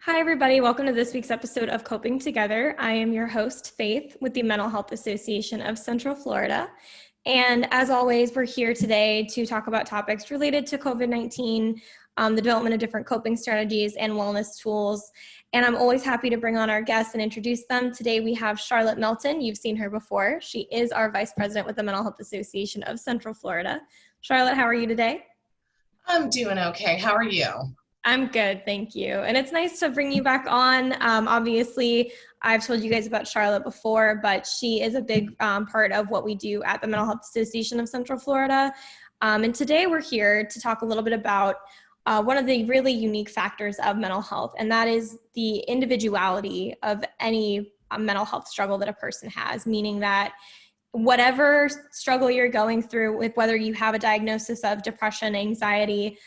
Hi, everybody. Welcome to this week's episode of Coping Together. I am your host, Faith, with the Mental Health Association of Central Florida. And as always, we're here today to talk about topics related to COVID-19, the development of different coping strategies and wellness tools. And I'm always happy to bring on our guests and introduce them. Today we have Charlotte Melton. You've seen her before. She is our Vice President with the Mental Health Association of Central Florida. Charlotte, how are you today? I'm doing okay. How are you? I'm good, thank you. And it's nice to bring you back on. Obviously, I've told you guys about Charlotte before, but she is a big part of what we do at the Mental Health Association of Central Florida. And today we're here to talk a little bit about one of the really unique factors of mental health, and that is the individuality of any mental health struggle that a person has, meaning that whatever struggle you're going through with, whether you have a diagnosis of depression, anxiety,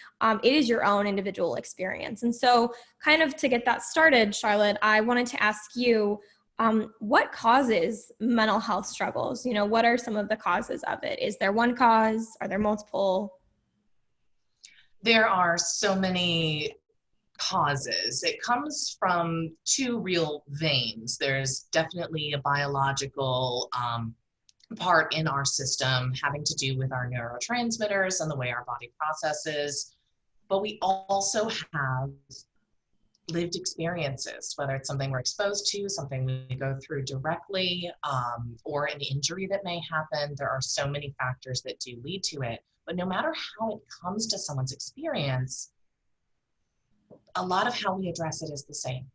it is your own individual experience. And so kind of to get that started, Charlotte, I wanted to ask you, what causes mental health struggles? What are some of the causes of it? Is there one cause? Are there multiple? There are so many causes. It comes from two real veins. There's definitely a biological part in our system having to do with our neurotransmitters and the way our body processes, but we also have lived experiences, whether it's something we're exposed to, something we go through directly, or an injury that may happen. There are so many factors that do lead to it, but no matter how it comes to someone's experience, a lot of how we address it is the same.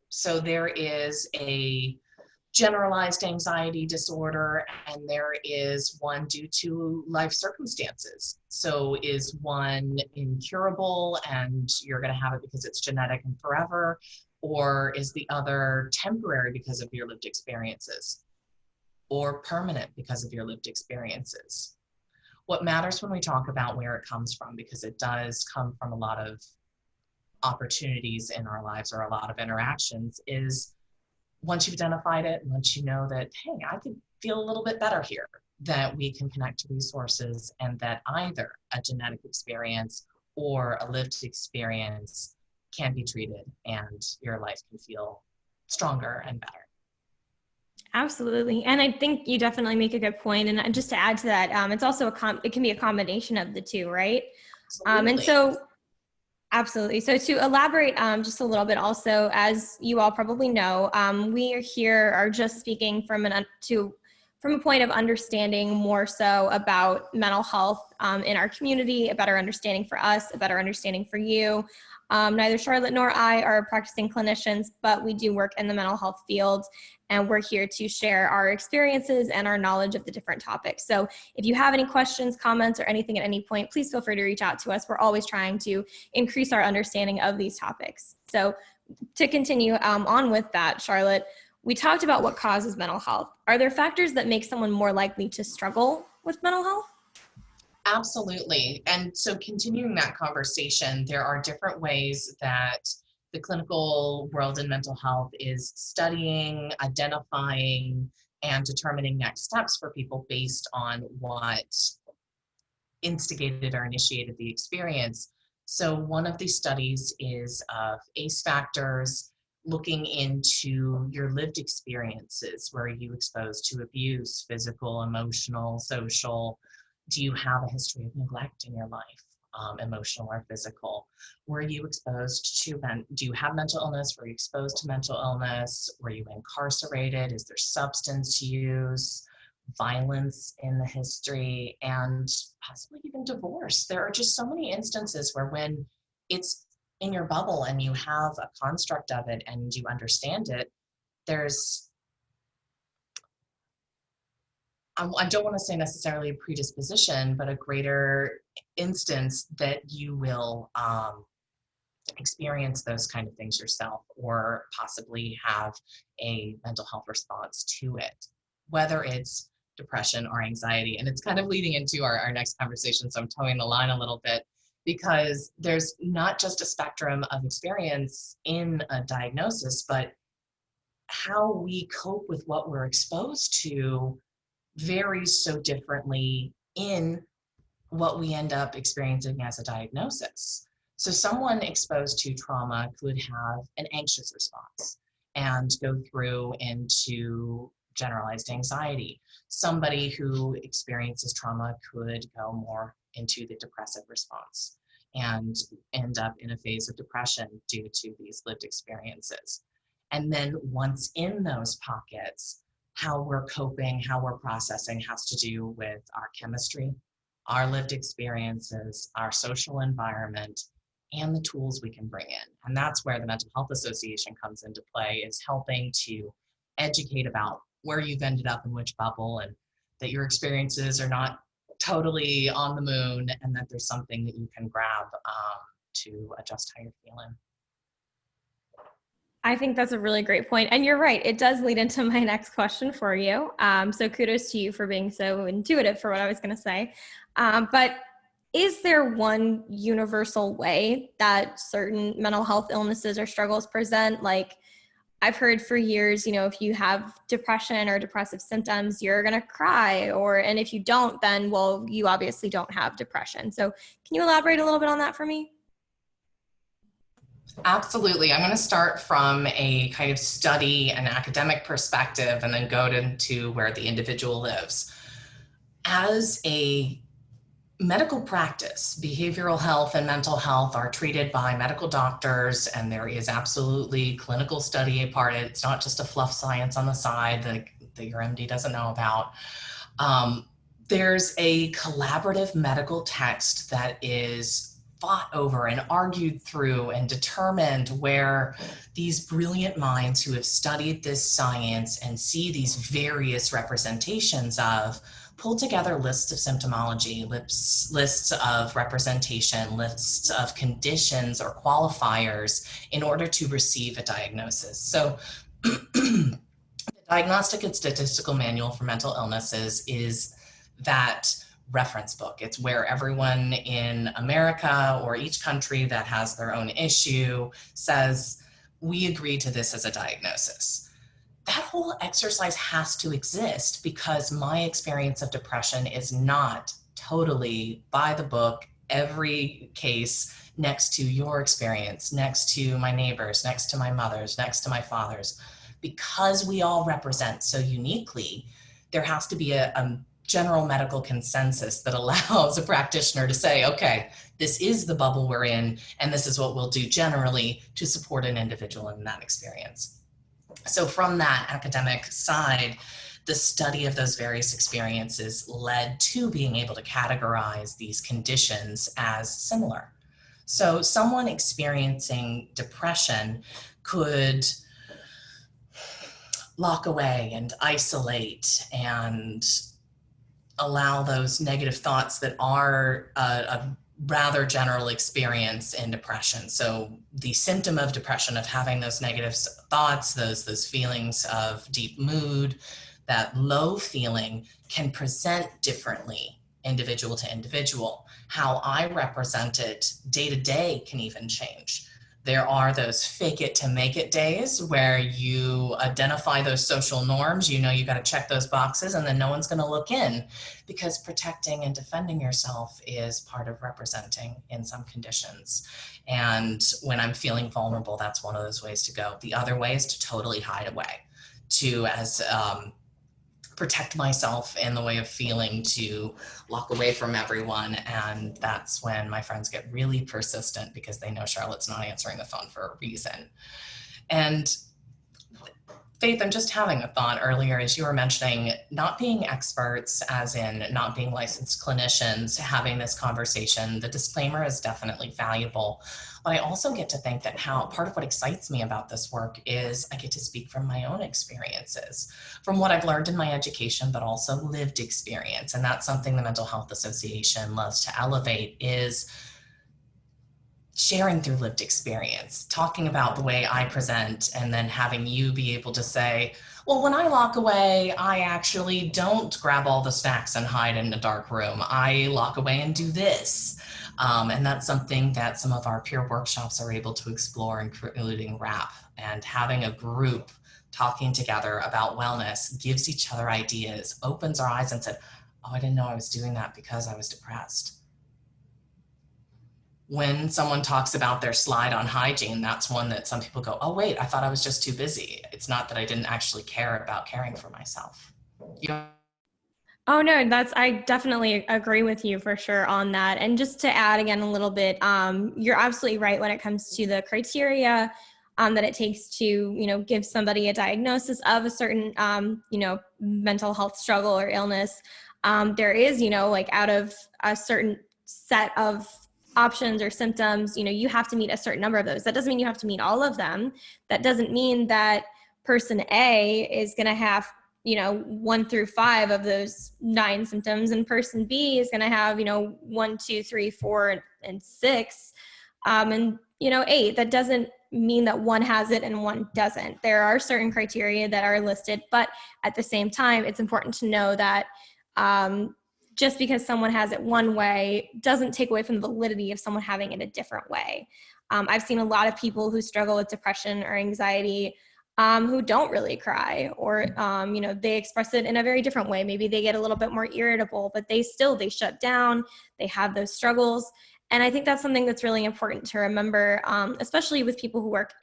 So there is a generalized anxiety disorder, and there is one due to life circumstances. So is one incurable and you're going to have it because it's genetic and forever, or is the other temporary because of your lived experiences, or permanent because of your lived experiences? What matters when we talk about where it comes from, because it does come from a lot of opportunities in our lives or a lot of interactions, is once you've identified it, once you know that, hey, I could feel a little bit better here, that we can connect to resources, and that either a genetic experience or a lived experience can be treated and your life can feel stronger and better. Absolutely. And I think you definitely make a good point. And just to add to that, it's also it can be a combination of the two, right? And so absolutely. So to elaborate just a little bit also, as you all probably know, we are just speaking from a point of understanding more so about mental health in our community, a better understanding for us, a better understanding for you. Neither Charlotte nor I are practicing clinicians, but we do work in the mental health field, and we're here to share our experiences and our knowledge of the different topics. So if you have any questions, comments, or anything at any point, please feel free to reach out to us. We're always trying to increase our understanding of these topics. So to continue on with that, Charlotte, we talked about what causes mental health. Are there factors that make someone more likely to struggle with mental health? Absolutely. And so continuing that conversation, there are different ways that the clinical world in mental health is studying, identifying, and determining next steps for people based on what instigated or initiated the experience. So one of these studies is of ACE factors, looking into your lived experiences. Were you exposed to abuse, physical, emotional, social? Do you have a history of neglect in your life, emotional or physical? Were you exposed to, do you have mental illness? Were you exposed to mental illness? Were you incarcerated? Is there substance use, violence in the history, and possibly even divorce? There are just so many instances where when it's in your bubble and you have a construct of it and you understand it, there's, I don't want to say necessarily a predisposition, but a greater instance that you will experience those kind of things yourself, or possibly have a mental health response to it, whether it's depression or anxiety. And it's kind of leading into our next conversation, so I'm towing the line a little bit, because there's not just a spectrum of experience in a diagnosis, but how we cope with what we're exposed to varies so differently in what we end up experiencing as a diagnosis. So someone exposed to trauma could have an anxious response and go through into generalized anxiety. Somebody who experiences trauma could go more into the depressive response and end up in a phase of depression due to these lived experiences. And then once in those pockets, how we're coping, how we're processing has to do with our chemistry, our lived experiences, our social environment, and the tools we can bring in. And that's where the Mental Health Association comes into play, is helping to educate about where you've ended up in which bubble, and that your experiences are not totally on the moon, and that there's something that you can grab to adjust how you're feeling. I think that's a really great point. And you're right. It does lead into my next question for you. So kudos to you for being so intuitive for what I was going to say. But is there one universal way that certain mental health illnesses or struggles present? Like, I've heard for years, you know, if you have depression or depressive symptoms, you're going to cry, and if you don't, then, well, you obviously don't have depression. So can you elaborate a little bit on that for me? Absolutely. I'm going to start from a kind of study and academic perspective and then go into where the individual lives. As a medical practice, behavioral health and mental health are treated by medical doctors, and there is absolutely clinical study a part of it. It's not just a fluff science on the side that your MD doesn't know about. There's a collaborative medical text that is fought over and argued through and determined, where these brilliant minds who have studied this science and see these various representations of pull together lists of symptomology, lists of representation, lists of conditions or qualifiers in order to receive a diagnosis. So the Diagnostic and Statistical Manual for Mental Illnesses is that reference book. It's where everyone in America or each country that has their own issue says, we agree to this as a diagnosis. That whole exercise has to exist, because my experience of depression is not totally by the book, every case next to your experience, next to my neighbors, next to my mother's, next to my father's. Because we all represent so uniquely, there has to be a general medical consensus that allows a practitioner to say, okay, this is the bubble we're in, and this is what we'll do generally to support an individual in that experience. So from that academic side, the study of those various experiences led to being able to categorize these conditions as similar. So someone experiencing depression could lock away and isolate and allow those negative thoughts that are a rather general experience in depression. So the symptom of depression, of having those negative thoughts, those feelings of deep mood, that low feeling, can present differently individual to individual. How I represent it day to day can even change. There are those fake it to make it days where you identify those social norms, you know, you got to check those boxes, and then no one's going to look in, because protecting and defending yourself is part of representing in some conditions. And when I'm feeling vulnerable, that's one of those ways to go. The other way is to totally hide away, to protect myself in the way of feeling, to lock away from everyone. And that's when my friends get really persistent, because they know Charlotte's not answering the phone for a reason. And Faith, I'm just having a thought earlier as you were mentioning not being experts, as in not being licensed clinicians, having this conversation. The disclaimer is definitely valuable. But I also get to think that part of what excites me about this work is I get to speak from my own experiences, from what I've learned in my education, but also lived experience. And that's something the Mental Health Association loves to elevate, is sharing through lived experience, talking about the way I present, and then having you be able to say, well, when I lock away, I actually don't grab all the snacks and hide in a dark room. I lock away and do this. And that's something that some of our peer workshops are able to explore, including RAP. And having a group talking together about wellness gives each other ideas, opens our eyes and said, oh, I didn't know I was doing that because I was depressed. When someone talks about their slide on hygiene, that's one that some people go, oh, wait, I thought I was just too busy. It's not that I didn't actually care about caring for myself. Oh no, I definitely agree with you for sure on that. And just to add again a little bit, you're absolutely right when it comes to the criteria that it takes to, give somebody a diagnosis of a certain, mental health struggle or illness. There is, like out of a certain set of options or symptoms, you have to meet a certain number of those. That doesn't mean you have to meet all of them. That doesn't mean that person A is going to have 1 through 5 of those 9 symptoms, and person B is going to have 1, 2, 3, 4, and 6, and 8. That doesn't mean that one has it and one doesn't. There are certain criteria that are listed, but at the same time, it's important to know that just because someone has it one way doesn't take away from the validity of someone having it a different way. I've seen a lot of people who struggle with depression or anxiety who don't really cry, or they express it in a very different way. Maybe they get a little bit more irritable, but they shut down, they have those struggles. And I think that's something that's really important to remember, especially with people who working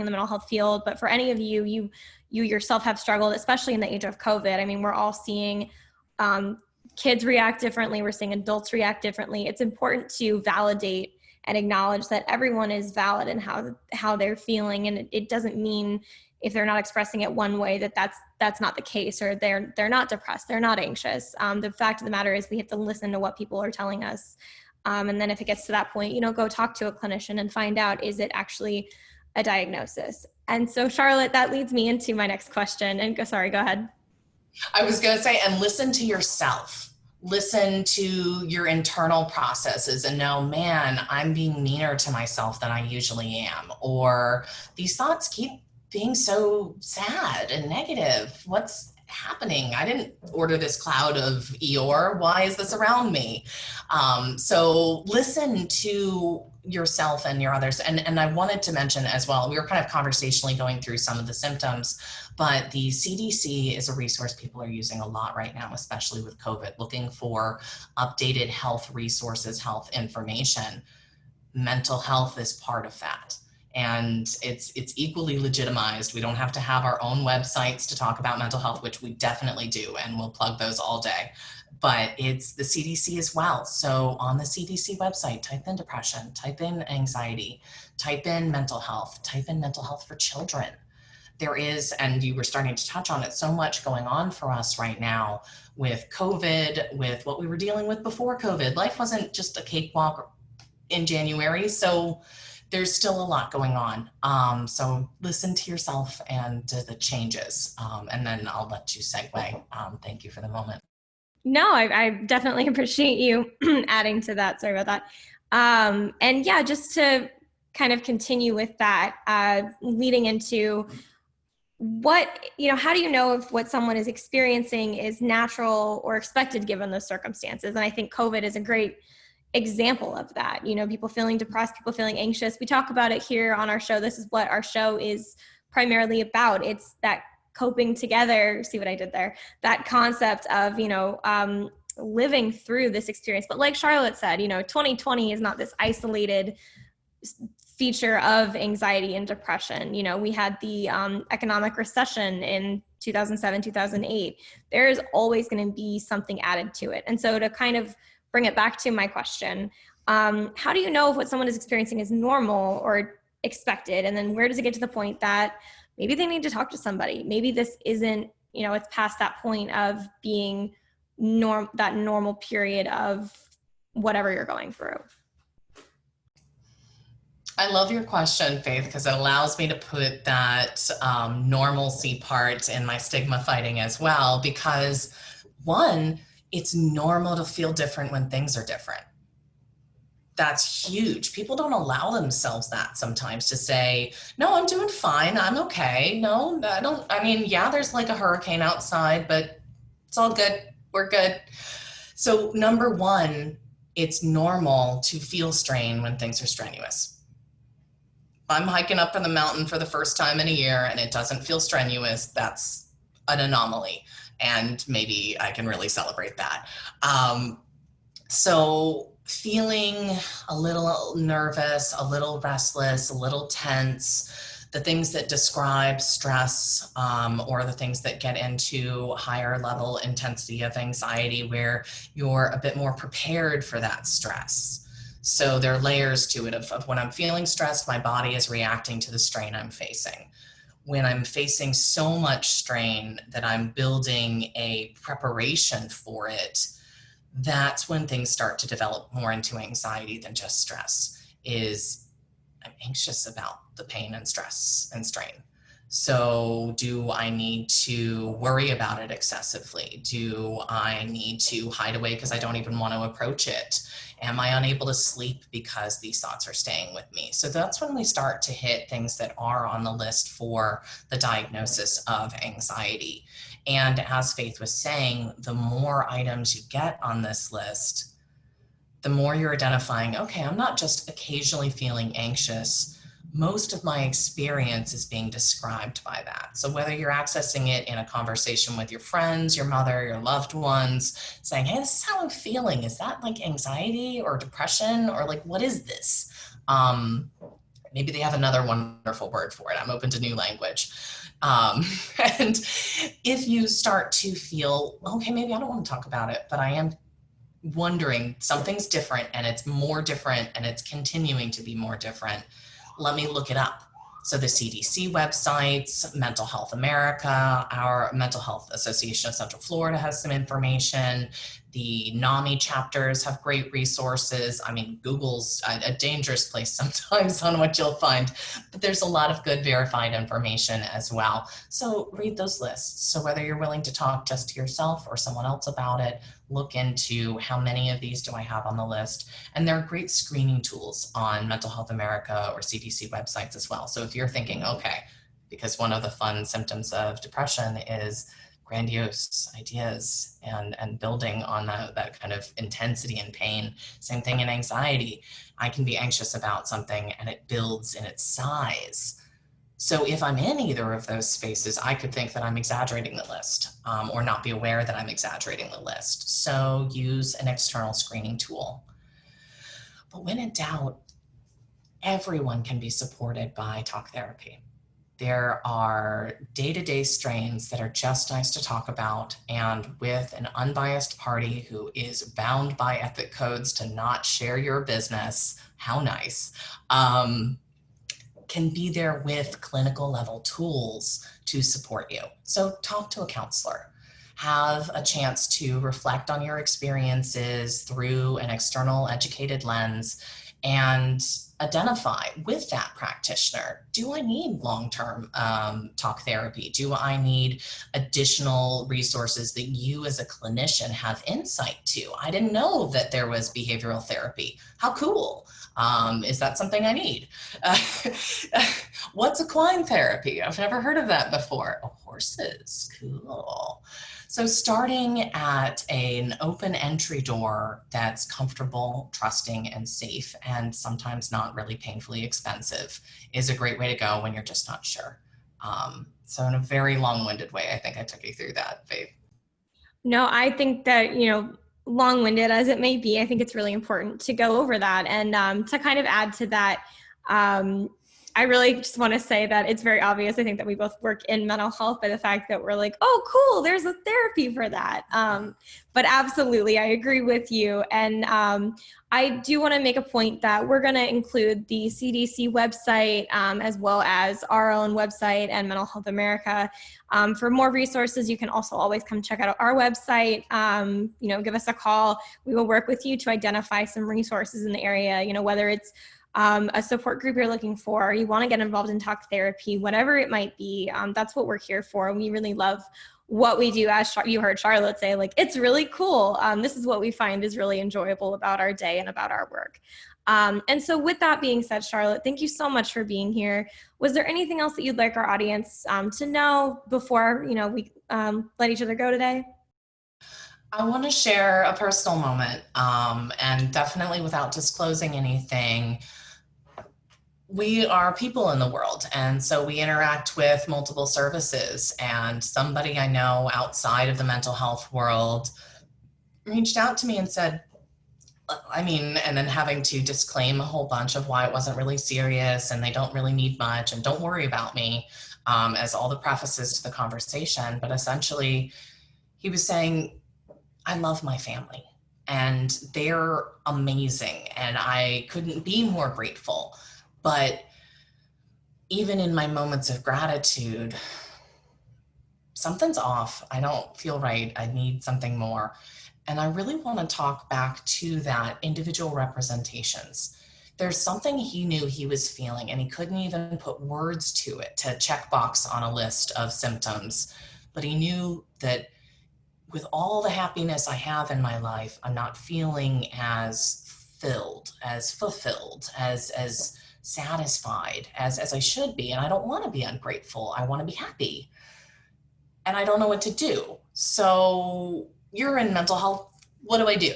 in the mental health field. But for any of you yourself have struggled, especially in the age of COVID. I mean, we're all seeing kids react differently. We're seeing adults react differently. It's important to validate and acknowledge that everyone is valid in how they're feeling. And it doesn't mean if they're not expressing it one way that's not the case, or they're not depressed, they're not anxious. The fact of the matter is we have to listen to what people are telling us. And then if it gets to that point, go talk to a clinician and find out, is it actually a diagnosis? And so Charlotte, that leads me into my next question. And sorry, go ahead. I was going to say, and listen to yourself. Listen to your internal processes and know, man, I'm being meaner to myself than I usually am. Or these thoughts keep being so sad and negative. What's happening? I didn't order this cloud of Eeyore. Why is this around me? So listen to yourself and your others. And I wanted to mention as well, we were kind of conversationally going through some of the symptoms, but the CDC is a resource people are using a lot right now, especially with COVID, looking for updated health resources, health information. Mental health is part of that. And it's equally legitimized. We don't have to have our own websites to talk about mental health, which we definitely do, and we'll plug those all day. But it's the CDC as well. So on the CDC website, type in depression, type in anxiety, type in mental health for children. There is, and you were starting to touch on it, so much going on for us right now with COVID, with what we were dealing with before COVID. Life wasn't just a cakewalk in January. So there's still a lot going on. So listen to yourself and to the changes. And then I'll let you segue. Thank you for the moment. No, I definitely appreciate you adding to that. Sorry about that. And yeah, just to kind of continue with that, leading into how do you know if what someone is experiencing is natural or expected given those circumstances? And I think COVID is a great example of that. People feeling depressed, people feeling anxious. We talk about it here on our show. This is what our show is primarily about. It's that coping together, see what I did there, that concept of, living through this experience. But like Charlotte said, 2020 is not this isolated feature of anxiety and depression. We had the economic recession in 2007, 2008. There's always going to be something added to it. And so to kind of bring it back to my question, how do you know if what someone is experiencing is normal or expected? And then where does it get to the point that maybe they need to talk to somebody? Maybe this isn't, it's past that point of being that normal period of whatever you're going through. I love your question, Faith, because it allows me to put that normalcy part in my stigma fighting as well, because one, it's normal to feel different when things are different. That's huge. People don't allow themselves that sometimes to say, no, I'm doing fine. I'm okay. No, I don't. I mean, yeah, there's like a hurricane outside, but it's all good. We're good. So number one, it's normal to feel strain when things are strenuous. I'm hiking up in the mountain for the first time in a year and it doesn't feel strenuous. That's an anomaly. And maybe I can really celebrate that. So feeling a little nervous, a little restless, a little tense, the things that describe stress, or the things that get into higher level intensity of anxiety where you're a bit more prepared for that stress. So there are layers to it of when I'm feeling stressed, my body is reacting to the strain I'm facing. When I'm facing so much strain that I'm building a preparation for it, that's when things start to develop more into anxiety than just stress. Is I'm anxious about the pain and stress and strain. So do I need to worry about it excessively? Do I need to hide away because I don't even want to approach it? Am I unable to sleep because these thoughts are staying with me? So that's when we start to hit things that are on the list for the diagnosis of anxiety. And as Faith was saying, the more items you get on this list, the more you're identifying, okay, I'm not just occasionally feeling anxious. Most of my experience is being described by that. So whether you're accessing it in a conversation with your friends, your mother, your loved ones, saying, hey, this is how I'm feeling. Is that like anxiety or depression, or like, what is this? Maybe they have another wonderful word for it. I'm open to new language. And if you start to feel, okay, maybe I don't want to talk about it, but I am wondering something's different, and it's more different, and it's continuing to be more different, let me look it up. So the CDC websites, Mental Health America, our Mental Health Association of Central Florida has some information. The NAMI chapters have great resources. I mean, Google's a dangerous place sometimes on what you'll find, but there's a lot of good verified information as well. So read those lists. So whether you're willing to talk just to yourself or someone else about it, look into how many of these do I have on the list. And there are great screening tools on Mental Health America or CDC websites as well. So if you're thinking, okay, because one of the fun symptoms of depression is grandiose ideas and building on that kind of intensity and pain. Same thing in anxiety. I can be anxious about something and it builds in its size. So if I'm in either of those spaces, I could think that I'm exaggerating the list, or not be aware that I'm exaggerating the list. So use an external screening tool. But when in doubt, everyone can be supported by talk therapy. There are day-to-day strains that are just nice to talk about, and with an unbiased party who is bound by ethic codes to not share your business, how nice, can be there with clinical level tools to support you. So talk to a counselor. Have a chance to reflect on your experiences through an external educated lens and identify with that practitioner. Do I need long-term talk therapy? Do I need additional resources that you as a clinician have insight to? I didn't know that there was behavioral therapy. How cool. Is that something I need? What's equine therapy? I've never heard of that before. Oh, horses, cool. So starting at an open entry door that's comfortable, trusting, and safe, and sometimes not really painfully expensive, is a great way to go when you're just not sure. So in a very long-winded way, I think I took you through that, Faith. No, I think that, long-winded as it may be, I think it's really important to go over that. And to kind of add to that, I really just want to say that it's very obvious, I think, that we both work in mental health by the fact that we're like, oh, cool, there's a therapy for that. But absolutely, I agree with you. And I do want to make a point that we're going to include the CDC website as well as our own website and Mental Health America. For more resources, you can also always come check out our website. Give us a call. We will work with you to identify some resources in the area, whether it's a support group you're looking for, you want to get involved in talk therapy, whatever it might be. That's what we're here for. We really love what we do. As you heard Charlotte say, like, it's really cool. This is what we find is really enjoyable about our day and about our work. And so with that being said, Charlotte, thank you so much for being here. Was there anything else that you'd like our audience to know before, we let each other go today? I want to share a personal moment, and definitely without disclosing anything. We are people in the world, and so we interact with multiple services, and somebody I know outside of the mental health world reached out to me and said, I mean, and then having to disclaim a whole bunch of why it wasn't really serious and they don't really need much and don't worry about me, as all the prefaces to the conversation. But essentially, he was saying, I love my family and they're amazing and I couldn't be more grateful. But even in my moments of gratitude, something's off. I don't feel right. I need something more. And I really want to talk back to that individual representations. There's something he knew he was feeling and he couldn't even put words to it, to check box on a list of symptoms. But he knew that with all the happiness I have in my life, I'm not feeling as filled, as fulfilled, as satisfied as I should be. And I don't want to be ungrateful. I want to be happy. And I don't know what to do. So you're in mental health. What do I do?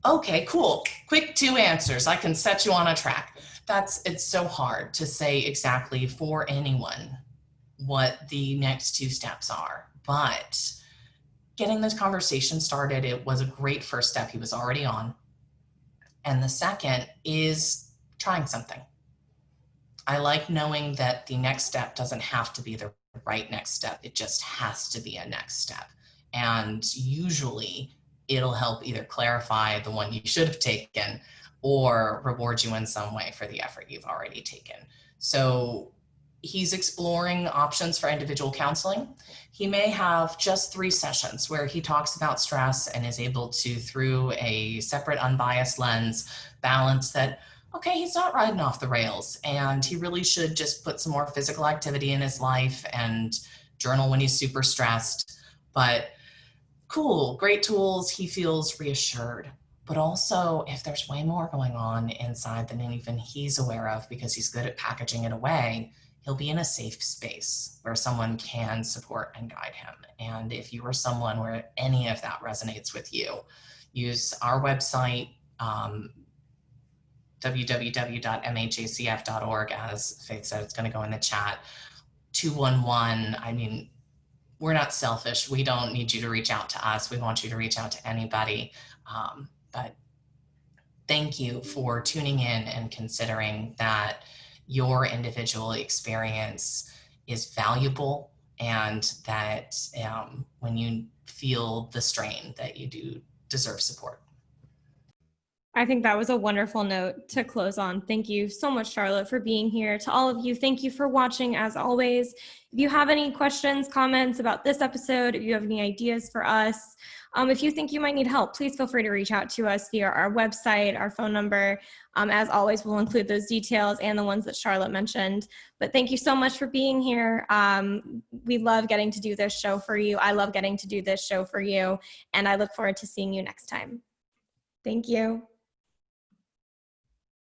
Okay, cool. Quick 2 answers. I can set you on a track. It's so hard to say exactly for anyone what the next 2 steps are. But getting this conversation started, it was a great first step he was already on. And the second is trying something. I like knowing that the next step doesn't have to be the right next step. It just has to be a next step. And usually it'll help either clarify the one you should have taken or reward you in some way for the effort you've already taken. So he's exploring options for individual counseling. He may have just 3 sessions where he talks about stress and is able to, through a separate unbiased lens, balance that, okay, he's not riding off the rails and he really should just put some more physical activity in his life and journal when he's super stressed. But cool, great tools. He feels reassured. But also, if there's way more going on inside than even he's aware of because he's good at packaging it away, he'll be in a safe space where someone can support and guide him. And if you are someone where any of that resonates with you, use our website, www.mhacf.org. As Faith said, it's going to go in the chat. 211. I mean, we're not selfish. We don't need you to reach out to us. We want you to reach out to anybody. But thank you for tuning in and considering that your individual experience is valuable and that when you feel the strain, that you do deserve support. I think that was a wonderful note to close on. Thank you so much, Charlotte, for being here. To all of you, thank you for watching as always. If you have any questions, comments about this episode, if you have any ideas for us, if you think you might need help, please feel free to reach out to us via our website, our phone number. As always, we'll include those details and the ones that Charlotte mentioned. But thank you so much for being here. We love getting to do this show for you. I love getting to do this show for you. And I look forward to seeing you next time. Thank you.